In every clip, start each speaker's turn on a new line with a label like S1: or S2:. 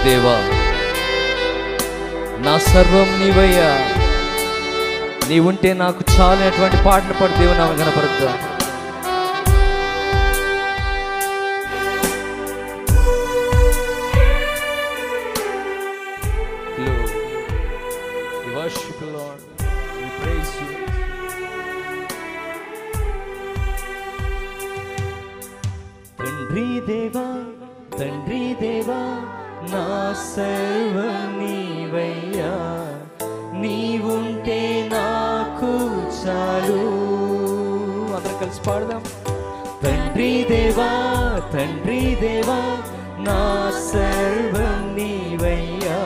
S1: దేవా, నా సర్వం నీవయ్యా, నీవుంటే నాకు చాలు అటువంటి పాటలు పాడి దేవుని నామమున ఘనపరుద్దాం. We worship you, Lord. We praise you. తండ్రి దేవా, తండ్రి దేవా, నా సర్వం నీవయ్యా, నీవుంటే నాకు చాలు. అందరం కలిసి పాడదాం. తండ్రి దేవా, తండ్రి దేవా, నా సర్వం నీవయ్యా,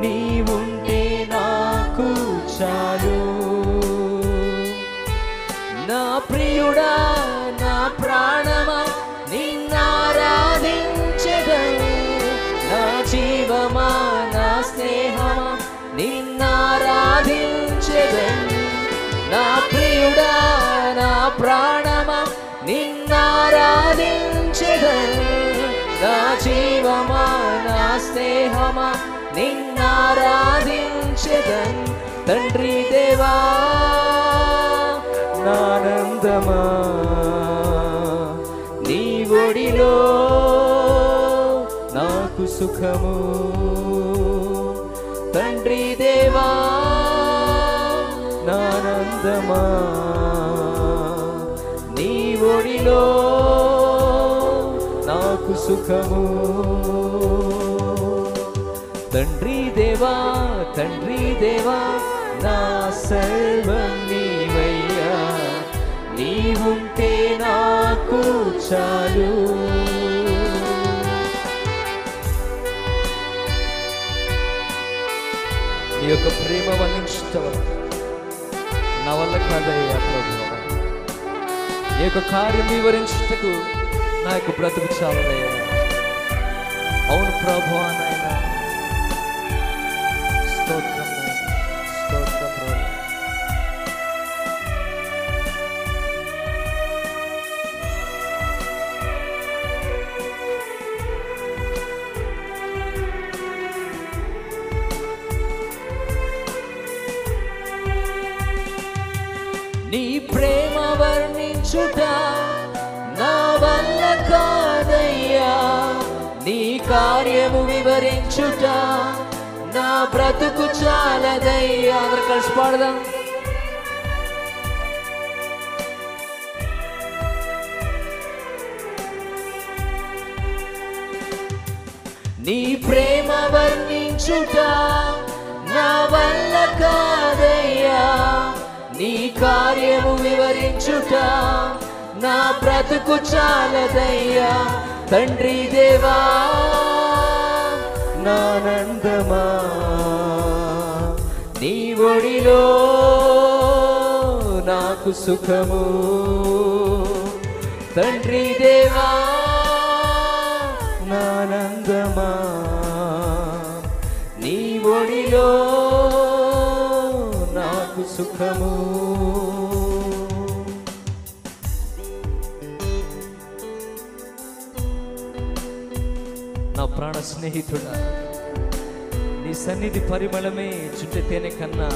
S1: నీవుంటే నాకు చాలు. నా ప్రియుడా, నా ప్రాణమా, నిన్నారాధించెదను. నా జీవమా, నా స్నేహమా, నిన్నారాధించెదను. నా ప్రియుడా, నా ప్రాణమా, నిన్నారాధించెదను. నా జీవమా, నా స్నేహమా, నిన్నారాధించెదను. తండ్రి దేవా, నానందమా, నీ ఒడిలో నాకు సుఖము. తండ్రి దేవా, నానందమా, నీ ఒడిలో నాకు సుఖము. తండ్రి దేవా, తండ్రి దేవా, నా సర్వం నీవయ్యా, నీవుంటే నాకు చాలు. నీ యొక్క ప్రేమ వర్ణించటం నా వల్ల కాదయ్యా ప్రభువా. నీ యొక్క కార్యం వివరించుటకు నా యొక్క బ్రతుకు చాలదయ్యా. అవును ప్రభువా, నాయన స్తోత్రం, స్తోత్రం ప్రభు. నీ ప్రేమ వర్ణించుట నా వల్ల కాదయ్యా, నీ కార్యము వివరించుట నా బ్రతుకు చాలదయ్యా. అందరూ కలిసి పాడదాం. నీ ప్రేమ వర్ణించుట నా వల్ల కాదయ్యా, నీ కార్యము వివరించుట నా బ్రతుకు చాలదయ్యా. తండ్రి దేవా, నానందమా, నీ ఒడిలో నాకు సుఖము. తండ్రి దేవా, నానందమా, నీ ఒడిలో నాకు సుఖము. నా ప్రాణ స్నేహితుడా, నీ సన్నిధి పరిమళమే చుట్టూ తేనె కన్నా,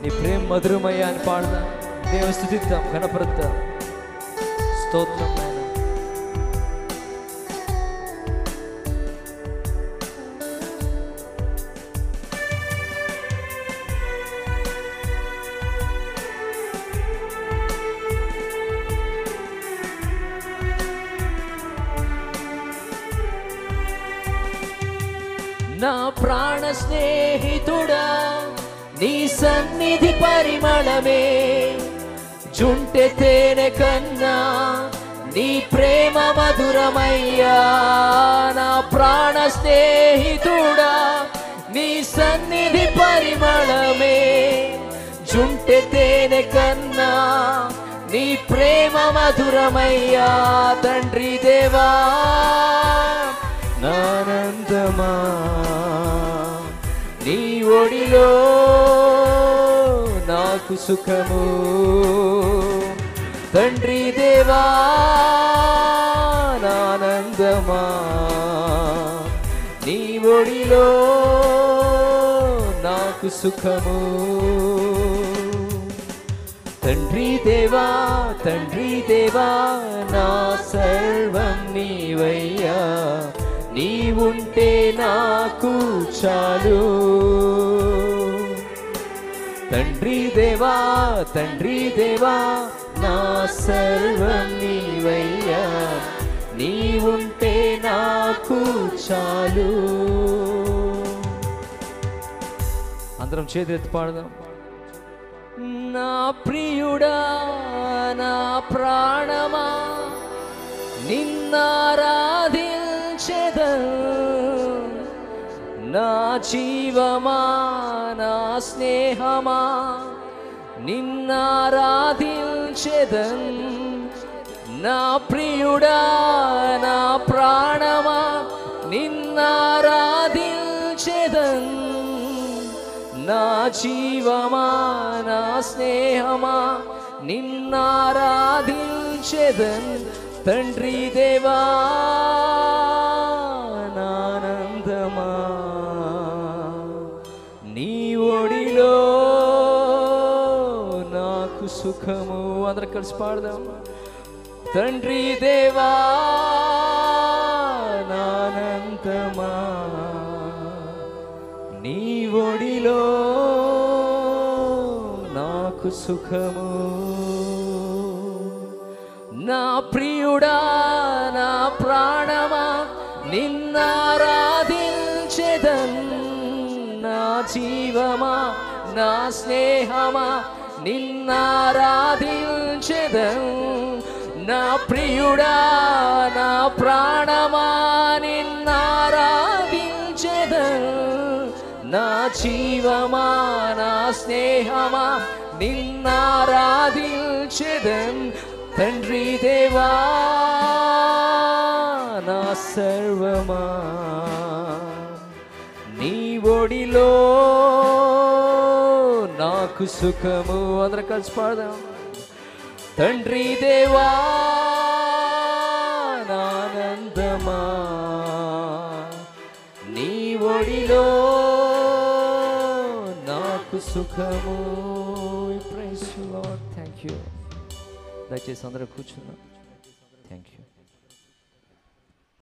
S1: నీ ప్రేమ మధురమయ్యా అని పాడదాం. దేవుని స్తుతిద్దాం, ఘనపరుద్దాం. స్తోత్రం నాయన. నా ప్రాణ స్నేహితుడా, నీ సన్నిధి పరిమళమే జుంటె తేనె కన్నా, నీ ప్రేమ మధురమయ్యా. నా ప్రాణ స్నేహితుడా, నీ సన్నిధి పరిమళమే జుంటె తేనె కన్నా, నీ ప్రేమ మధురమయ్యా. తండ్రి దేవా, నానందమా, నీ ఒడిలో నాకు సుఖము. తండ్రి దేవా, నానందమా, నీ ఒడిలో నాకు సుఖము. తండ్రి దేవా తండ్రి దేవా నా సర్వం నీవయ్యా, నీవుంటే నాకు చాలు. తండ్రి దేవా నా సర్వం నీవయ్యా, నీవుంటే నాకు చాలు. అందరం చేతులెత్తి పాడదాం. నా ప్రియుడా నా ప్రాణమా నిన్నారాధించెదన్, నా జీవమా నా స్నేహమా నిన్నారాధించెదన్. నా ప్రియుడా నా ప్రాణమా నిన్నారాధించెదన్, నా జీవమా నా స్నేహమా నిన్నారాధించెదన్. తండ్రి దేవా నానందమా నీ ఒడిలో నాకు సుఖము. అందరూ కలిసి పాడదాం. తండ్రి దేవా నానందమా నీ ఒడిలో నాకు సుఖము. నా ప్రియుడా నా ప్రాణమా నిన్నారాధించెదన్, నా జీవమా నా స్నేహమా నిన్నారాధించెదన్. నా ప్రియుడా నా ప్రాణమా నిన్నారాధించెదన్, నా జీవమా నా స్నేహమా నిన్నారాధించెదన్. తండ్రి దేవా నా సర్వమా నీ ఒడిలో నాకు సుఖము. అందరూ కలిసి పాడదాం. తండ్రి దేవా నానందమా నీ ఒడిలో నాకు సుఖము. Praise you lord. Thank you. దయచేసి అందరూ కూర్చున్నాం.